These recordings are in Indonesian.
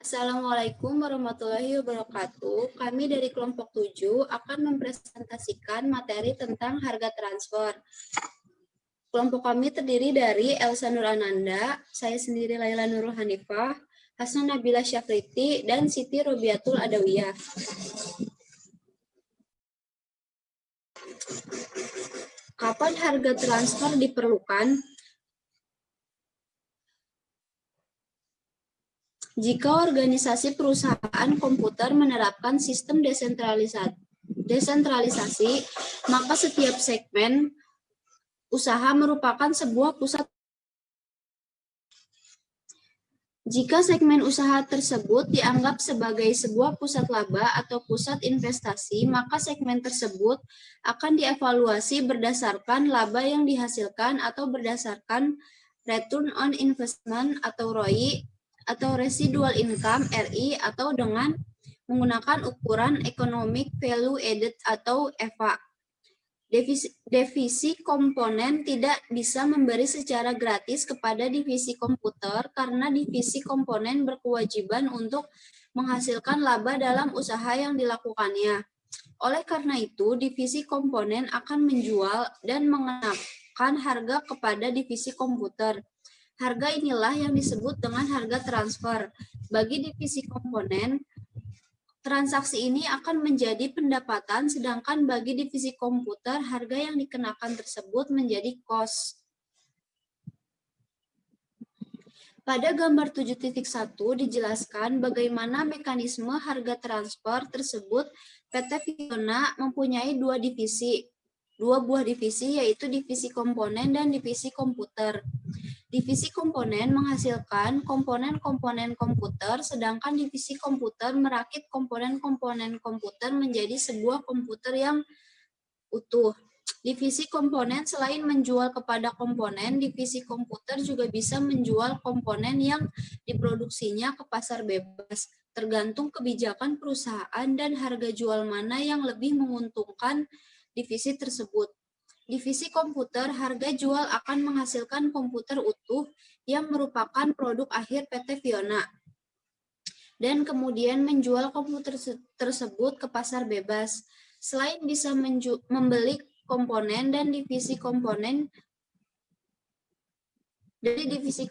Assalamualaikum warahmatullahi wabarakatuh. Kami dari kelompok 7 akan mempresentasikan materi tentang harga transfer. Kelompok kami terdiri dari Elsa Nur Ananda, saya sendiri Laila Nurul Hanifah, Hasan Nabila Syafriti, dan Siti Robiatul Adawiyah. Kapan harga transfer diperlukan? Jika organisasi perusahaan komputer menerapkan sistem desentralisasi, maka setiap segmen usaha merupakan sebuah pusat. Jika segmen usaha tersebut dianggap sebagai sebuah pusat laba atau pusat investasi, maka segmen tersebut akan dievaluasi berdasarkan laba yang dihasilkan atau berdasarkan return on investment atau ROI atau residual income RI atau dengan menggunakan ukuran economic value added atau EVA. Divisi komponen tidak bisa memberi secara gratis kepada divisi komputer karena divisi komponen berkewajiban untuk menghasilkan laba dalam usaha yang dilakukannya. Oleh karena itu, divisi komponen akan menjual dan mengenakan harga kepada divisi komputer. Harga inilah yang disebut dengan harga transfer. Bagi divisi komponen, transaksi ini akan menjadi pendapatan, sedangkan bagi divisi komputer, harga yang dikenakan tersebut menjadi cost. Pada gambar 7.1 dijelaskan bagaimana mekanisme harga transfer tersebut. PT Fiona mempunyai dua buah divisi, yaitu divisi komponen dan divisi komputer. Divisi komponen menghasilkan komponen-komponen komputer, sedangkan divisi komputer merakit komponen-komponen komputer menjadi sebuah komputer yang utuh. Divisi komponen selain menjual kepada komponen, divisi komputer juga bisa menjual komponen yang diproduksinya ke pasar bebas, tergantung kebijakan perusahaan dan harga jual mana yang lebih menguntungkan divisi tersebut. Divisi komputer, harga jual akan menghasilkan komputer utuh yang merupakan produk akhir PT Fiona, dan kemudian menjual komputer tersebut ke pasar bebas. Selain bisa membeli komponen dan divisi komponen dari divisi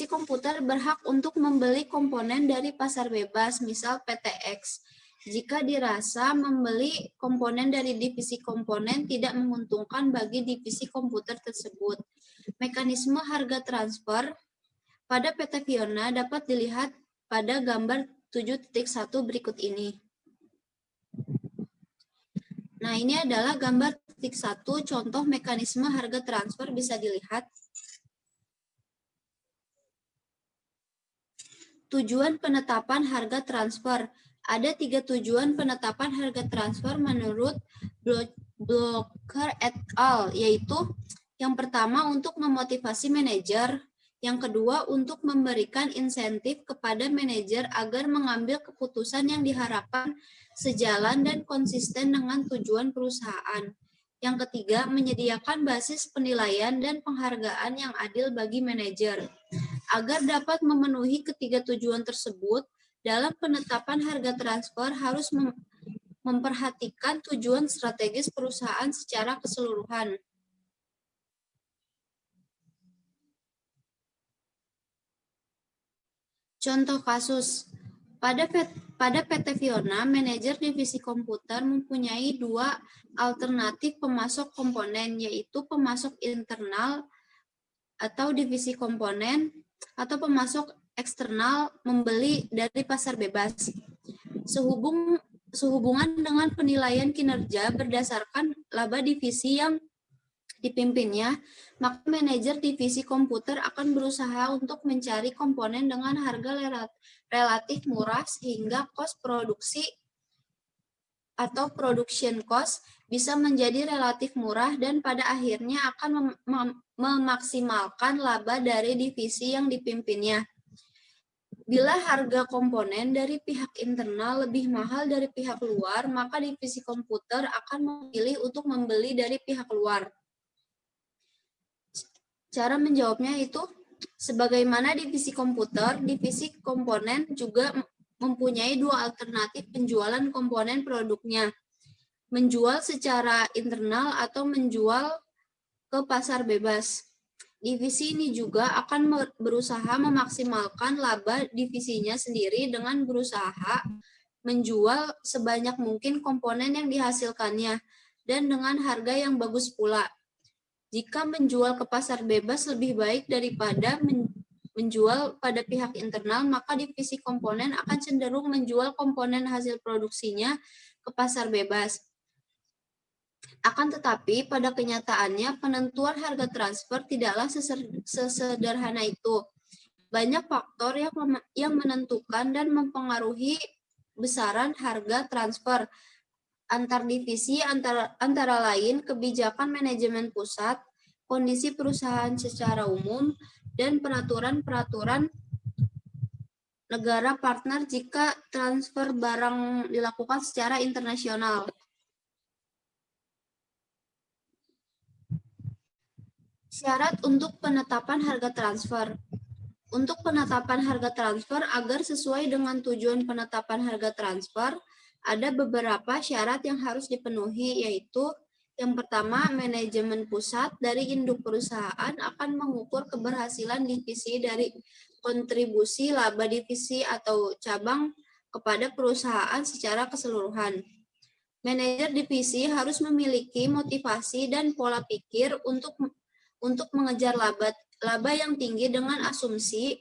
komputer berhak untuk membeli komponen dari pasar bebas, misal PTX. Jika dirasa membeli komponen dari divisi komponen tidak menguntungkan bagi divisi komputer tersebut. Mekanisme harga transfer pada PT Fiona dapat dilihat pada gambar 7.1 berikut ini. Nah, ini adalah gambar 1, contoh mekanisme harga transfer bisa dilihat. Tujuan penetapan harga transfer. Ada 3 tujuan penetapan harga transfer menurut Blocker et al., yaitu yang pertama untuk memotivasi manajer, yang kedua untuk memberikan insentif kepada manajer agar mengambil keputusan yang diharapkan sejalan dan konsisten dengan tujuan perusahaan. Yang ketiga, menyediakan basis penilaian dan penghargaan yang adil bagi manajer. Agar dapat memenuhi ketiga tujuan tersebut, dalam penetapan harga transfer harus memperhatikan tujuan strategis perusahaan secara keseluruhan. Contoh kasus, pada PT Fiona, manajer divisi komputer mempunyai 2 alternatif pemasok komponen, yaitu pemasok internal atau divisi komponen, atau pemasok eksternal membeli dari pasar bebas. Sehubungan dengan penilaian kinerja berdasarkan laba divisi yang dipimpinnya, maka manajer divisi komputer akan berusaha untuk mencari komponen dengan harga relatif murah sehingga kos produksi atau production cost bisa menjadi relatif murah dan pada akhirnya akan memaksimalkan laba dari divisi yang dipimpinnya. Bila harga komponen dari pihak internal lebih mahal dari pihak luar, maka divisi komputer akan memilih untuk membeli dari pihak luar. Cara menjawabnya itu Sebagaimana divisi komputer, divisi komponen juga mempunyai dua alternatif penjualan komponen produknya, menjual secara internal atau menjual ke pasar bebas. Divisi ini juga akan berusaha memaksimalkan laba divisinya sendiri dengan berusaha menjual sebanyak mungkin komponen yang dihasilkannya dan dengan harga yang bagus pula. Jika menjual ke pasar bebas lebih baik daripada menjual pada pihak internal, maka divisi komponen akan cenderung menjual komponen hasil produksinya ke pasar bebas. Akan tetapi, pada kenyataannya, penentuan harga transfer tidaklah sesederhana itu. Banyak faktor yang menentukan dan mempengaruhi besaran harga transfer antar divisi, antara lain kebijakan manajemen pusat, kondisi perusahaan secara umum, dan peraturan-peraturan negara partner jika transfer barang dilakukan secara internasional. Syarat untuk penetapan harga transfer. Untuk penetapan harga transfer agar sesuai dengan tujuan penetapan harga transfer, ada beberapa syarat yang harus dipenuhi, yaitu yang pertama, manajemen pusat dari induk perusahaan akan mengukur keberhasilan divisi dari kontribusi laba divisi atau cabang kepada perusahaan secara keseluruhan. Manajer divisi harus memiliki motivasi dan pola pikir untuk mengejar laba yang tinggi dengan asumsi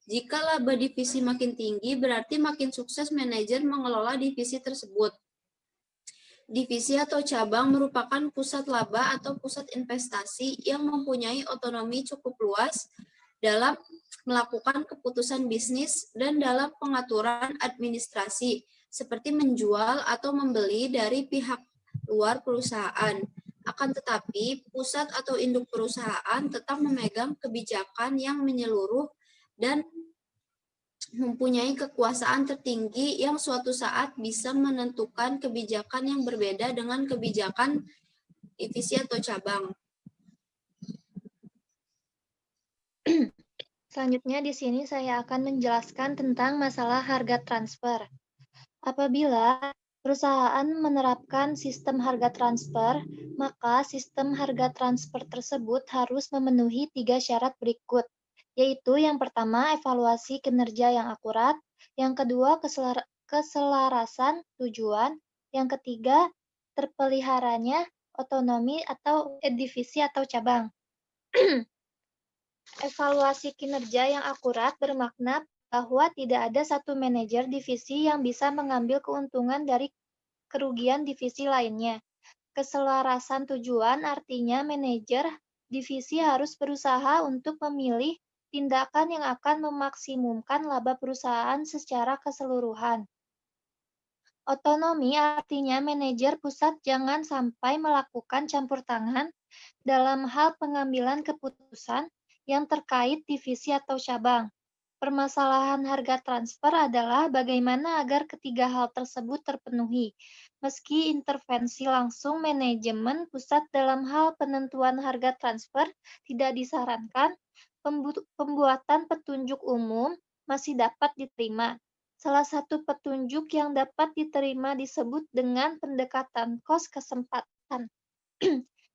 jika laba divisi makin tinggi berarti makin sukses manajer mengelola divisi tersebut. Divisi atau cabang merupakan pusat laba atau pusat investasi yang mempunyai otonomi cukup luas dalam melakukan keputusan bisnis dan dalam pengaturan administrasi, seperti menjual atau membeli dari pihak luar perusahaan. Akan tetapi, pusat atau induk perusahaan tetap memegang kebijakan yang menyeluruh dan mempunyai kekuasaan tertinggi yang suatu saat bisa menentukan kebijakan yang berbeda dengan kebijakan divisi atau cabang. Selanjutnya di sini saya akan menjelaskan tentang masalah harga transfer. Apabila perusahaan menerapkan sistem harga transfer, maka sistem harga transfer tersebut harus memenuhi 3 syarat berikut, yaitu yang pertama, evaluasi kinerja yang akurat, yang kedua, keselarasan tujuan, yang ketiga, terpeliharanya otonomi atau divisi atau cabang. Evaluasi kinerja yang akurat bermakna bahwa tidak ada satu manajer divisi yang bisa mengambil keuntungan dari kerugian divisi lainnya. Keselarasan tujuan artinya manajer divisi harus berusaha untuk memilih tindakan yang akan memaksimumkan laba perusahaan secara keseluruhan. Otonomi artinya manajer pusat jangan sampai melakukan campur tangan dalam hal pengambilan keputusan yang terkait divisi atau cabang. Permasalahan harga transfer adalah bagaimana agar ketiga hal tersebut terpenuhi. Meski intervensi langsung manajemen pusat dalam hal penentuan harga transfer tidak disarankan, pembuatan petunjuk umum masih dapat diterima. Salah satu petunjuk yang dapat diterima disebut dengan pendekatan kos kesempatan.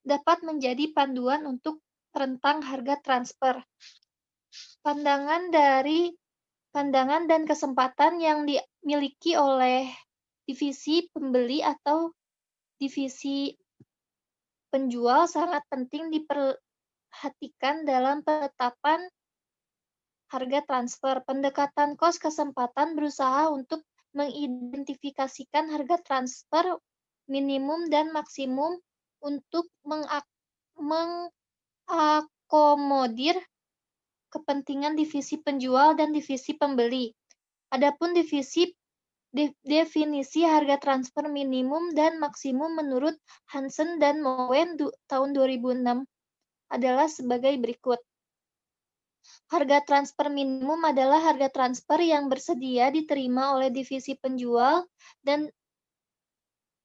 Dapat menjadi panduan untuk rentang harga transfer. Pandangan dan kesempatan yang dimiliki oleh divisi pembeli atau divisi penjual sangat penting diperhatikan dalam penetapan harga transfer. Pendekatan kos kesempatan berusaha untuk mengidentifikasikan harga transfer minimum dan maksimum untuk mengakomodir kepentingan divisi penjual dan divisi pembeli. Adapun definisi harga transfer minimum dan maksimum menurut Hansen dan Moen tahun 2006 adalah sebagai berikut. Harga transfer minimum adalah harga transfer yang bersedia diterima oleh divisi penjual dan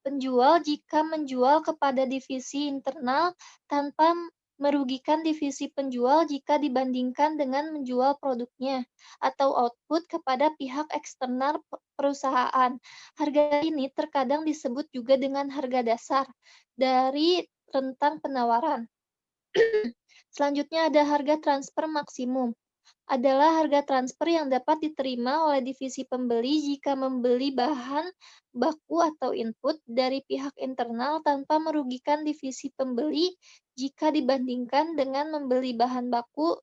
penjual jika menjual kepada divisi internal tanpa merugikan divisi penjual jika dibandingkan dengan menjual produknya atau output kepada pihak eksternal perusahaan. Harga ini terkadang disebut juga dengan harga dasar dari rentang penawaran. Selanjutnya ada harga transfer maksimum. Adalah harga transfer yang dapat diterima oleh divisi pembeli jika membeli bahan baku atau input dari pihak internal tanpa merugikan divisi pembeli jika dibandingkan dengan membeli bahan baku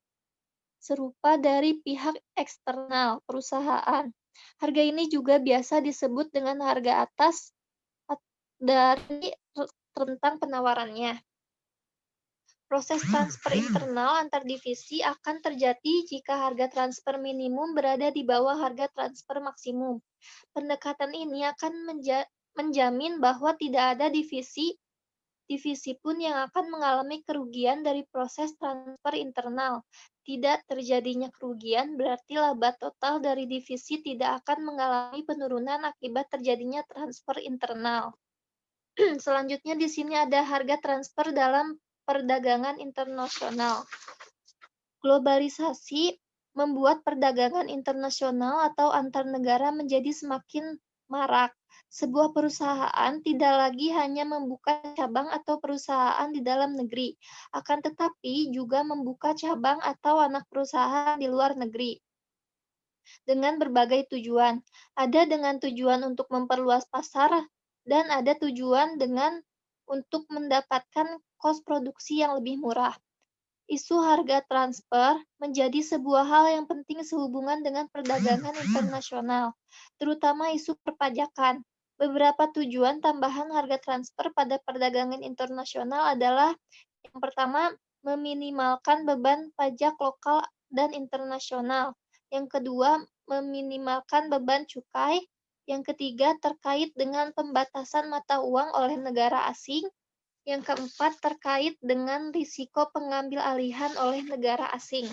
serupa dari pihak eksternal perusahaan. Harga ini juga biasa disebut dengan harga atas dari rentang penawarannya. Proses transfer internal antar divisi akan terjadi jika harga transfer minimum berada di bawah harga transfer maksimum. Pendekatan ini akan menjamin bahwa tidak ada divisi pun yang akan mengalami kerugian dari proses transfer internal. Tidak terjadinya kerugian berarti laba total dari divisi tidak akan mengalami penurunan akibat terjadinya transfer internal. Selanjutnya di sini ada harga transfer dalam perdagangan internasional. Globalisasi membuat perdagangan internasional atau antar negara menjadi semakin marak. Sebuah perusahaan tidak lagi hanya membuka cabang atau perusahaan di dalam negeri, akan tetapi juga membuka cabang atau anak perusahaan di luar negeri dengan berbagai tujuan. Ada dengan tujuan untuk memperluas pasar dan ada tujuan dengan untuk mendapatkan kos produksi yang lebih murah. Isu harga transfer menjadi sebuah hal yang penting sehubungan dengan perdagangan internasional, terutama isu perpajakan. Beberapa tujuan tambahan harga transfer pada perdagangan internasional adalah yang pertama, meminimalkan beban pajak lokal dan internasional. Yang kedua, meminimalkan beban cukai. Yang ketiga, terkait dengan pembatasan mata uang oleh negara asing. Yang keempat, terkait dengan risiko pengambil alihan oleh negara asing.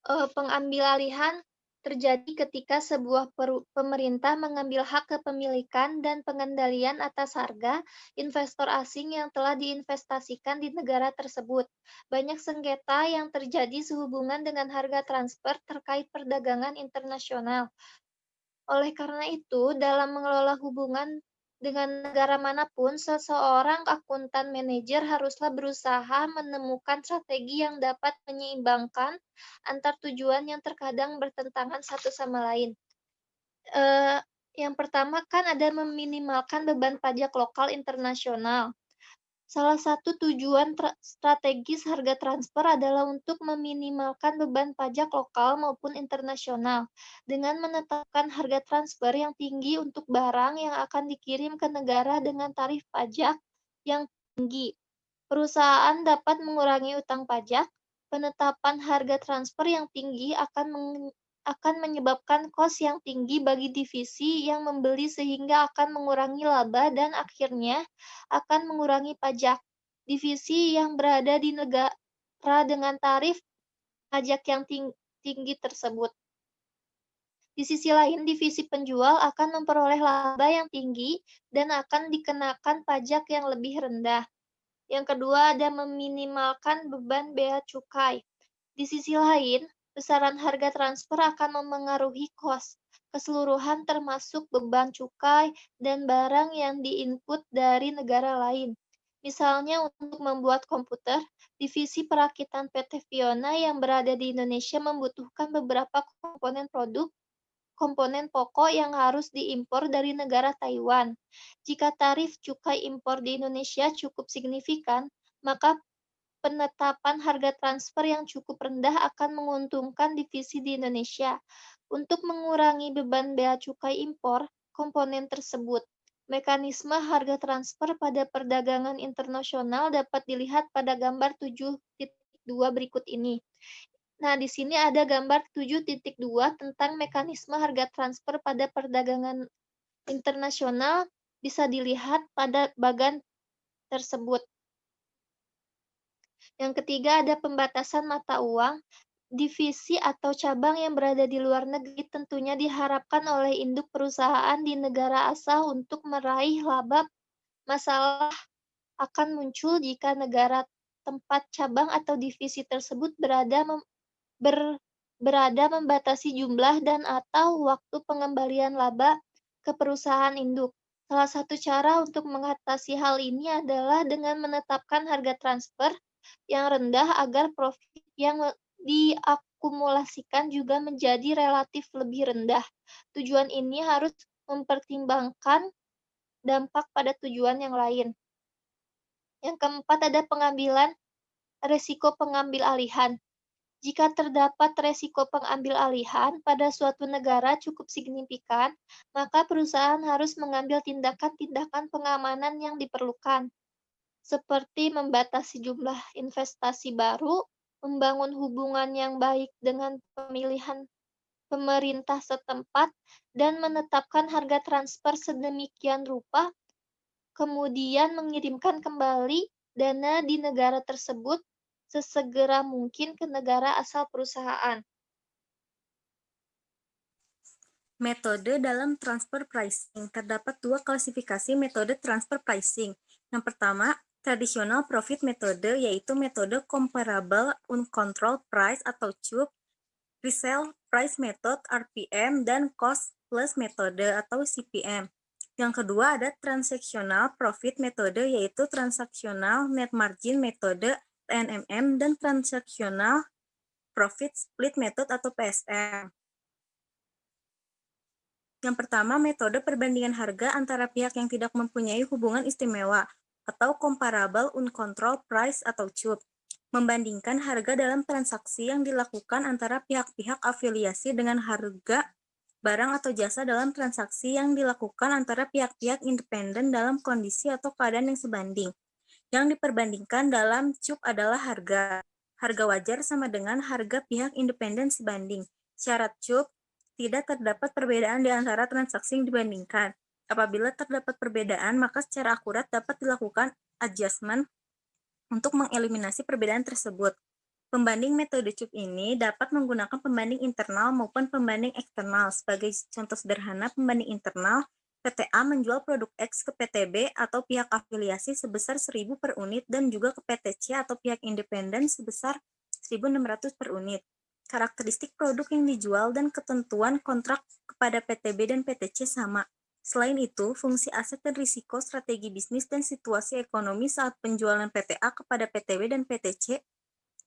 Pengambil alihan terjadi ketika sebuah pemerintah mengambil hak kepemilikan dan pengendalian atas harga investor asing yang telah diinvestasikan di negara tersebut. Banyak sengketa yang terjadi sehubungan dengan harga transfer terkait perdagangan internasional. Oleh karena itu, dalam mengelola hubungan dengan negara manapun, seseorang akuntan manajer haruslah berusaha menemukan strategi yang dapat menyeimbangkan antar tujuan yang terkadang bertentangan satu sama lain. Yang pertama kan ada meminimalkan beban pajak lokal internasional. Salah satu tujuan strategis harga transfer adalah untuk meminimalkan beban pajak lokal maupun internasional dengan menetapkan harga transfer yang tinggi untuk barang yang akan dikirim ke negara dengan tarif pajak yang tinggi. Perusahaan dapat mengurangi utang pajak. Penetapan harga transfer yang tinggi akan menyebabkan kos yang tinggi bagi divisi yang membeli sehingga akan mengurangi laba dan akhirnya akan mengurangi pajak. Divisi yang berada di negara dengan tarif pajak yang tinggi tersebut. Di sisi lain, divisi penjual akan memperoleh laba yang tinggi dan akan dikenakan pajak yang lebih rendah. Yang kedua, ada meminimalkan beban bea cukai. Di sisi lain, besaran harga transfer akan memengaruhi kos keseluruhan termasuk beban cukai dan barang yang diinput dari negara lain. Misalnya untuk membuat komputer, divisi perakitan PT Fiona yang berada di Indonesia membutuhkan beberapa komponen pokok yang harus diimpor dari negara Taiwan. Jika tarif cukai impor di Indonesia cukup signifikan, maka penetapan harga transfer yang cukup rendah akan menguntungkan divisi di Indonesia. Untuk mengurangi beban bea cukai impor komponen tersebut, mekanisme harga transfer pada perdagangan internasional dapat dilihat pada gambar 7.2 berikut ini. Nah, di sini ada gambar 7.2 tentang mekanisme harga transfer pada perdagangan internasional, bisa dilihat pada bagan tersebut. Yang ketiga ada pembatasan mata uang. divisi atau cabang yang berada di luar negeri tentunya diharapkan oleh induk perusahaan di negara asal untuk meraih laba. Masalah akan muncul jika negara tempat cabang atau divisi tersebut ber- berada membatasi jumlah dan atau waktu pengembalian laba ke perusahaan induk. Salah satu cara untuk mengatasi hal ini adalah dengan menetapkan harga transfer yang rendah agar profit yang diakumulasikan juga menjadi relatif lebih rendah. Tujuan ini harus mempertimbangkan dampak pada tujuan yang lain. Yang keempat ada pengambilan resiko pengambil alihan. Jika terdapat resiko pengambil alihan pada suatu negara cukup signifikan, maka perusahaan harus mengambil tindakan-tindakan pengamanan yang diperlukan, seperti membatasi jumlah investasi baru, membangun hubungan yang baik dengan pemilihan pemerintah setempat, dan menetapkan harga transfer sedemikian rupa, kemudian mengirimkan kembali dana di negara tersebut sesegera mungkin ke negara asal perusahaan. Metode dalam transfer pricing. Terdapat dua klasifikasi metode transfer pricing. Yang pertama, traditional profit metode, yaitu metode comparable uncontrolled price atau CUP, resale price method RPM, dan cost plus metode atau CPM. Yang kedua ada transactional profit metode, yaitu transactional net margin metode TNMM, dan transactional profit split method atau PSM. Yang pertama, metode perbandingan harga antara pihak yang tidak mempunyai hubungan istimewa atau comparable uncontrolled price atau CUP. Membandingkan harga dalam transaksi yang dilakukan antara pihak-pihak afiliasi dengan harga barang atau jasa dalam transaksi yang dilakukan antara pihak-pihak independen dalam kondisi atau keadaan yang sebanding. Yang diperbandingkan dalam CUP adalah harga. Harga wajar sama dengan harga pihak independen sebanding. Syarat CUP, tidak terdapat perbedaan di antara transaksi yang dibandingkan. Apabila terdapat perbedaan, maka secara akurat dapat dilakukan adjustment untuk mengeliminasi perbedaan tersebut. Pembanding metode CUP ini dapat menggunakan pembanding internal maupun pembanding eksternal. Sebagai contoh sederhana pembanding internal, PTA menjual produk X ke PTB atau pihak afiliasi sebesar 1.000 per unit dan juga ke PTC atau pihak independen sebesar 1.600 per unit. Karakteristik produk yang dijual dan ketentuan kontrak kepada PTB dan PTC sama. Selain itu, fungsi aset dan risiko, strategi bisnis, dan situasi ekonomi saat penjualan PTA kepada PTB dan PTC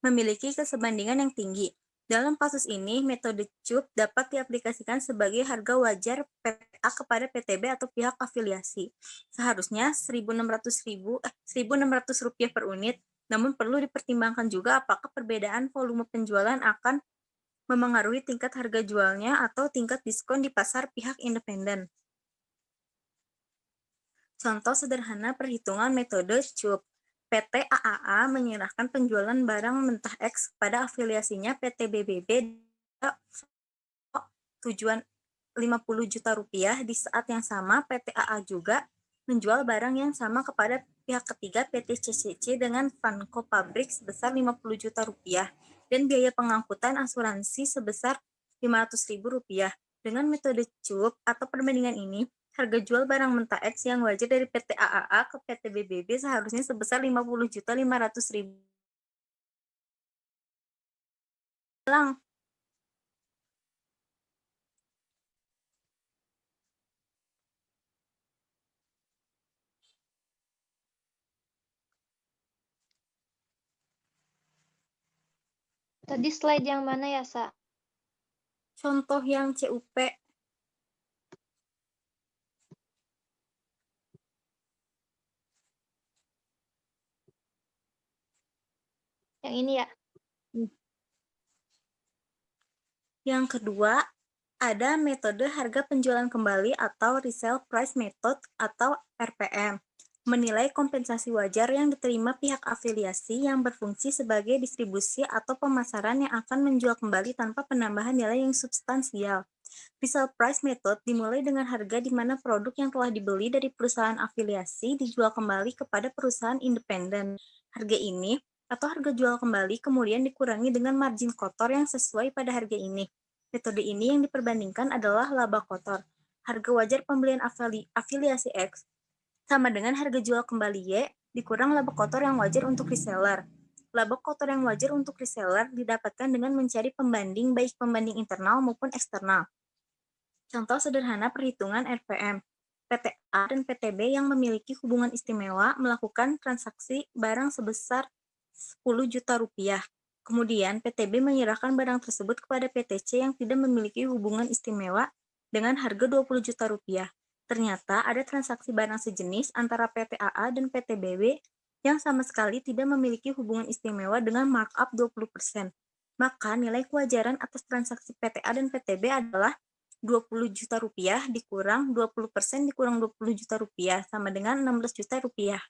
memiliki kesebandingan yang tinggi. Dalam kasus ini, metode CUP dapat diaplikasikan sebagai harga wajar PTA kepada PTB atau pihak afiliasi. Seharusnya Rp1.600 per unit, namun perlu dipertimbangkan juga apakah perbedaan volume penjualan akan memengaruhi tingkat harga jualnya atau tingkat diskon di pasar pihak independen. Contoh sederhana perhitungan metode CUP. PT AAA menyerahkan penjualan barang mentah X pada afiliasinya PT BBB tujuan Rp50 juta di saat yang sama PT AA juga menjual barang yang sama kepada pihak ketiga PT CCC dengan Vanco Pabrik sebesar Rp50 juta dan biaya pengangkutan asuransi sebesar Rp500.000. Dengan metode CUP atau perbandingan ini, harga jual barang mentah X yang wajar dari PT AAA ke PT BBB seharusnya sebesar Rp50.500.000. Tadi slide yang mana ya, Sa? Contoh yang CUP. Yang ini ya? Yang kedua, ada metode harga penjualan kembali atau resale price method atau RPM. Menilai kompensasi wajar yang diterima pihak afiliasi yang berfungsi sebagai distribusi atau pemasaran yang akan menjual kembali tanpa penambahan nilai yang substansial. Resale price method dimulai dengan harga di mana produk yang telah dibeli dari perusahaan afiliasi dijual kembali kepada perusahaan independen. Harga ini atau harga jual kembali kemudian dikurangi dengan margin kotor yang sesuai pada harga ini. Metode ini yang diperbandingkan adalah laba kotor. Harga wajar pembelian afiliasi X sama dengan harga jual kembali Y dikurang laba kotor yang wajar untuk reseller. Laba kotor yang wajar untuk reseller didapatkan dengan mencari pembanding baik pembanding internal maupun eksternal. Contoh sederhana perhitungan RPM. PTA dan PTB yang memiliki hubungan istimewa melakukan transaksi barang sebesar 10 juta rupiah. Kemudian PTB menyerahkan barang tersebut kepada PTC yang tidak memiliki hubungan istimewa dengan harga 20 juta rupiah. Ternyata ada transaksi barang sejenis antara PTAA dan PTBB yang sama sekali tidak memiliki hubungan istimewa dengan markup 20%. Maka nilai kewajaran atas transaksi PTA dan PTB adalah 20 juta rupiah dikurang 20% dikurang 20 juta rupiah sama dengan 16 juta rupiah.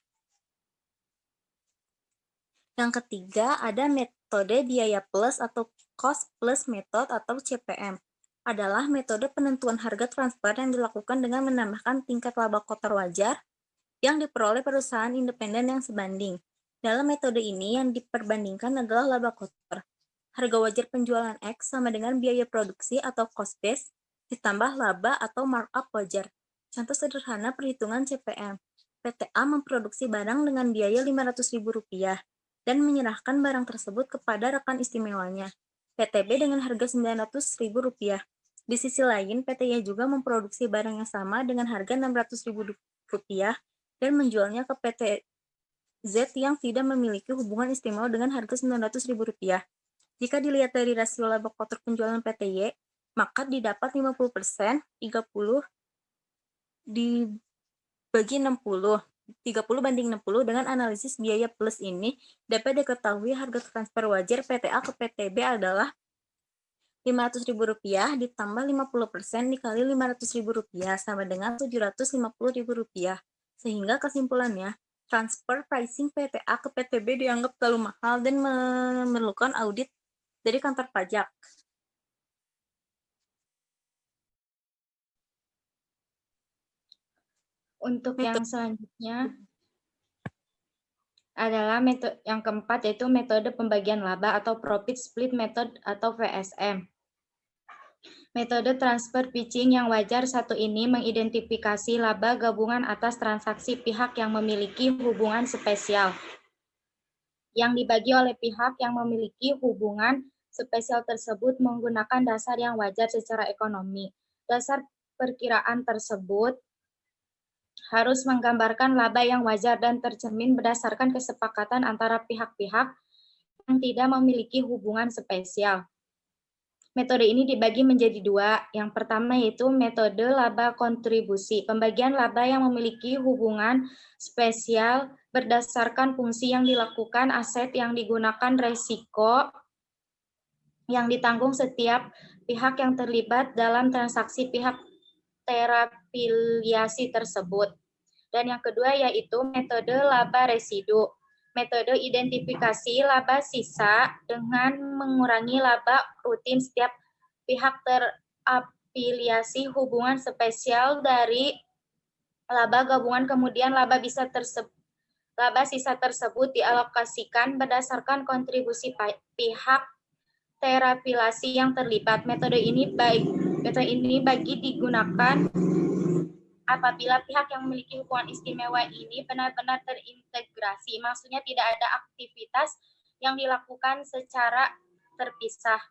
Yang ketiga ada metode biaya plus atau cost plus method atau CPM. Adalah metode penentuan harga transfer yang dilakukan dengan menambahkan tingkat laba kotor wajar yang diperoleh perusahaan independen yang sebanding. Dalam metode ini yang diperbandingkan adalah laba kotor. Harga wajar penjualan X sama dengan biaya produksi atau cost base ditambah laba atau markup wajar. Contoh sederhana perhitungan CPM. PTA memproduksi barang dengan biaya Rp500.000 dan menyerahkan barang tersebut kepada rekan istimewanya, PTB dengan harga Rp900.000. Di sisi lain, PTY juga memproduksi barang yang sama dengan harga Rp600.000 dan menjualnya ke PT Z yang tidak memiliki hubungan istimewa dengan harga Rp900.000. Jika dilihat dari rasio laba kotor penjualan PTY, maka didapat 50%, 30 dibagi 60, 30/60 dengan analisis biaya plus ini dapat diketahui harga transfer wajar PTA ke PTB adalah Rp500.000 ditambah 50% dikali Rp500.000 sama dengan Rp750.000. Sehingga kesimpulannya, transfer pricing PTA ke PTB dianggap terlalu mahal dan memerlukan audit dari kantor pajak. Untuk yang selanjutnya adalah metode yang keempat, yaitu metode pembagian laba atau profit split method atau VSM. Metode transfer pitching yang wajar satu ini mengidentifikasi laba gabungan atas transaksi pihak yang memiliki hubungan spesial yang dibagi oleh pihak yang memiliki hubungan spesial tersebut menggunakan dasar yang wajar secara ekonomi. Dasar perkiraan tersebut harus menggambarkan laba yang wajar dan tercermin berdasarkan kesepakatan antara pihak-pihak yang tidak memiliki hubungan spesial. Metode ini dibagi menjadi dua. Yang pertama yaitu metode laba kontribusi. Pembagian laba yang memiliki hubungan spesial berdasarkan fungsi yang dilakukan, aset yang digunakan, resiko yang ditanggung setiap pihak yang terlibat dalam transaksi pihak terafiliasi tersebut. Dan yang kedua yaitu metode laba residu. Metode identifikasi laba sisa dengan mengurangi laba rutin setiap pihak terafiliasi hubungan spesial dari laba gabungan, kemudian laba sisa tersebut dialokasikan berdasarkan kontribusi pihak terafiliasi yang terlibat. Metode ini bagi digunakan apabila pihak yang memiliki hubungan istimewa ini benar-benar terintegrasi, maksudnya tidak ada aktivitas yang dilakukan secara terpisah.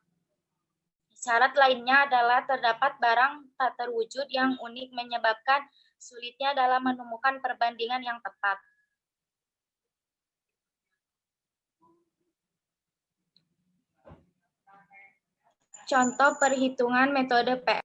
Syarat lainnya adalah terdapat barang tak terwujud yang unik menyebabkan sulitnya dalam menemukan perbandingan yang tepat. Contoh perhitungan metode PS.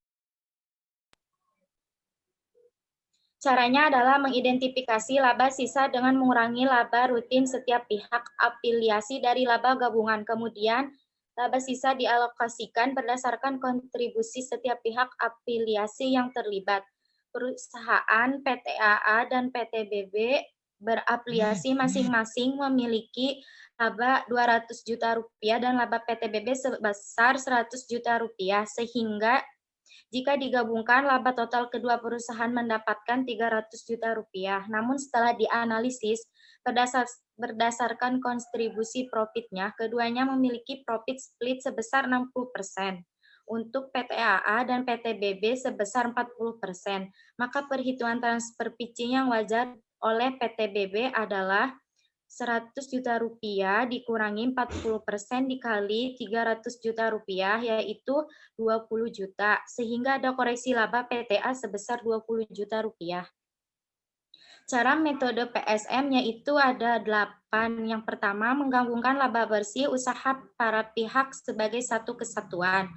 Caranya adalah mengidentifikasi laba sisa dengan mengurangi laba rutin setiap pihak afiliasi dari laba gabungan. Kemudian, laba sisa dialokasikan berdasarkan kontribusi setiap pihak afiliasi yang terlibat. Perusahaan PTAA dan PTBB berafiliasi masing-masing memiliki laba Rp200 juta dan laba PTBB sebesar Rp100 juta, sehingga Jika digabungkan, laba total kedua perusahaan mendapatkan 300 juta rupiah. Namun setelah dianalisis, berdasarkan kontribusi profitnya, keduanya memiliki profit split sebesar 60%. Untuk PT AA dan PT BB sebesar 40%. Maka perhitungan transfer pitching yang wajar oleh PT BB adalah 100 juta rupiah dikurangi 40% dikali 300 juta rupiah, yaitu 20 juta. Sehingga ada koreksi laba PTA sebesar 20 juta rupiah. Cara metode PSM yaitu ada 8. Yang pertama, menggabungkan laba bersih usaha para pihak sebagai satu kesatuan.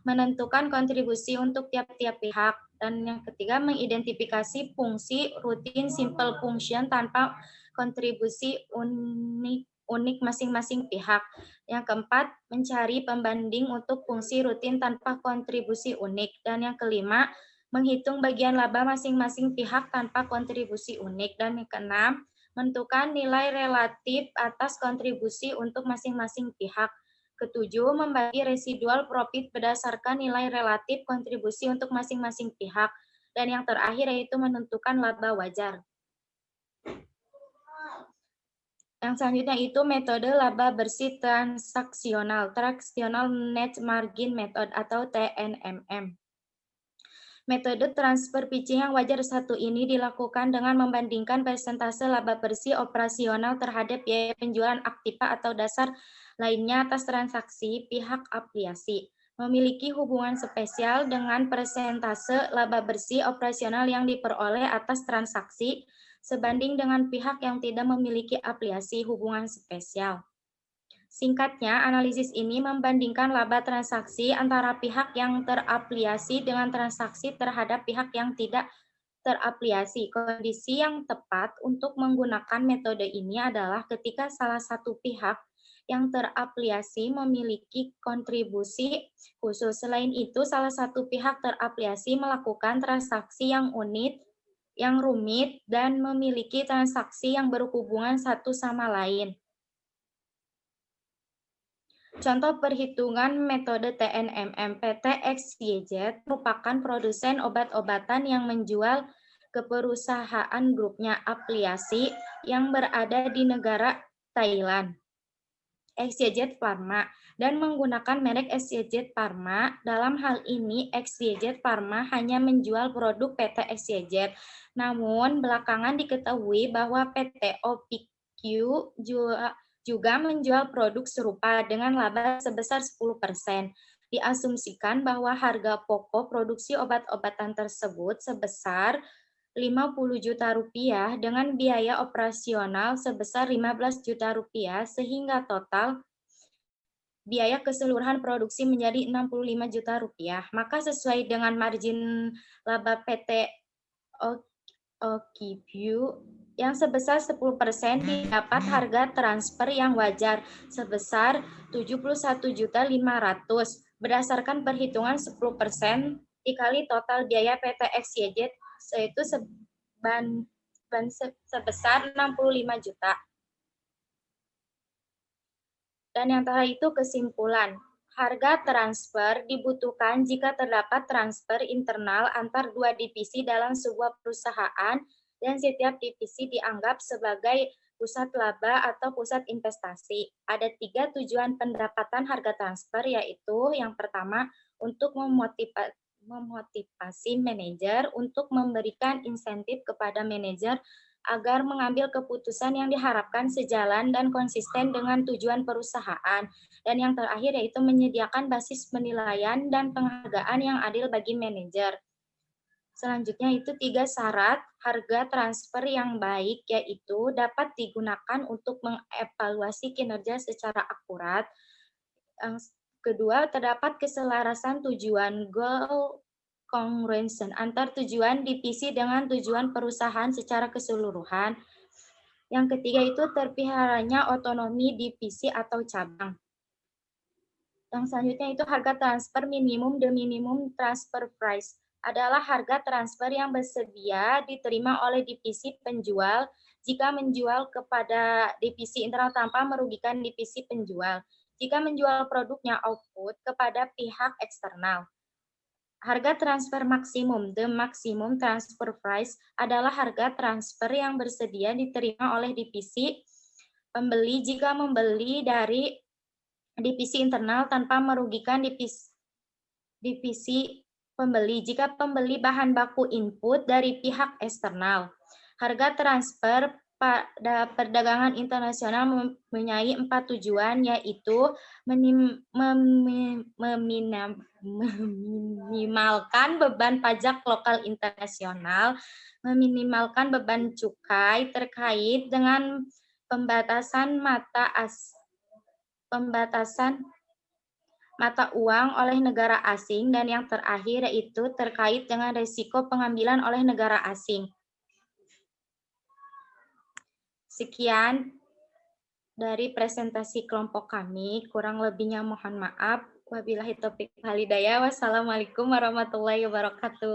Menentukan kontribusi untuk tiap-tiap pihak. Dan yang ketiga, mengidentifikasi fungsi rutin simple function tanpa kontribusi unik masing-masing pihak. Yang keempat, mencari pembanding untuk fungsi rutin tanpa kontribusi unik. Dan yang kelima, menghitung bagian laba masing-masing pihak tanpa kontribusi unik. Dan yang keenam, menentukan nilai relatif atas kontribusi untuk masing-masing pihak. Ketujuh, membagi residual profit berdasarkan nilai relatif kontribusi untuk masing-masing pihak. Dan yang terakhir yaitu menentukan laba wajar. Yang selanjutnya itu metode laba bersih transaksional, Transactional Net Margin Method atau TNMM. Metode transfer pitching yang wajar satu ini dilakukan dengan membandingkan persentase laba bersih operasional terhadap biaya penjualan aktiva atau dasar lainnya atas transaksi pihak afiliasi. Memiliki hubungan spesial dengan persentase laba bersih operasional yang diperoleh atas transaksi sebanding dengan pihak yang tidak memiliki afiliasi hubungan spesial. Singkatnya, analisis ini membandingkan laba transaksi antara pihak yang terafiliasi dengan transaksi terhadap pihak yang tidak terafiliasi. Kondisi yang tepat untuk menggunakan metode ini adalah ketika salah satu pihak yang terafiliasi memiliki kontribusi khusus. Selain itu, salah satu pihak terafiliasi melakukan transaksi yang unik, yang rumit, dan memiliki transaksi yang berhubungan satu sama lain. Contoh perhitungan metode TNMM. PT XYZ merupakan produsen obat-obatan yang menjual ke perusahaan grupnya afiliasi yang berada di negara Thailand, XYZ Pharma, dan menggunakan merek XYZ Pharma. Dalam hal ini, XYZ Pharma hanya menjual produk PT XYZ. Namun, belakangan diketahui bahwa PT OPQ juga menjual produk serupa dengan laba sebesar 10%. Diasumsikan bahwa harga pokok produksi obat-obatan tersebut sebesar 50 juta rupiah dengan biaya operasional sebesar 15 juta rupiah sehingga total biaya keseluruhan produksi menjadi 65 juta rupiah. Maka sesuai dengan margin laba PT OKQ yang sebesar 10% didapat harga transfer yang wajar sebesar 71.500.000 berdasarkan perhitungan 10% dikali total biaya PT XYZ yaitu sebesar 65 juta. Dan yang terakhir itu kesimpulan. Harga transfer dibutuhkan jika terdapat transfer internal antar dua divisi dalam sebuah perusahaan dan setiap divisi dianggap sebagai pusat laba atau pusat investasi. Ada 3 tujuan pendapatan harga transfer, yaitu yang pertama untuk memotivasi manajer untuk memberikan insentif kepada manajer agar mengambil keputusan yang diharapkan sejalan dan konsisten dengan tujuan perusahaan. Dan yang terakhir yaitu menyediakan basis penilaian dan penghargaan yang adil bagi manajer. Selanjutnya itu 3 syarat harga transfer yang baik, yaitu dapat digunakan untuk mengevaluasi kinerja secara akurat. Yang kedua, terdapat keselarasan tujuan goal congruence antar tujuan divisi dengan tujuan perusahaan secara keseluruhan. Yang ketiga itu terpeliharanya otonomi divisi atau cabang. Yang selanjutnya itu harga transfer minimum the minimum transfer price adalah harga transfer yang bersedia diterima oleh divisi penjual jika menjual kepada divisi internal tanpa merugikan divisi penjual. Jika menjual produknya output kepada pihak eksternal. Harga transfer maksimum, the maximum transfer price, adalah harga transfer yang bersedia diterima oleh divisi pembeli jika membeli dari divisi internal tanpa merugikan divisi pembeli. Jika pembeli bahan baku input dari pihak eksternal, harga transfer pada perdagangan internasional mempunyai 4 tujuan, yaitu meminimalkan beban pajak lokal internasional, meminimalkan beban cukai terkait dengan pembatasan mata uang oleh negara asing, dan yang terakhir yaitu terkait dengan risiko pengambilan oleh negara asing. Sekian dari presentasi kelompok kami, kurang lebihnya mohon maaf. Wabillahi taufiq wal hidayah. Wassalamualaikum warahmatullahi wabarakatuh.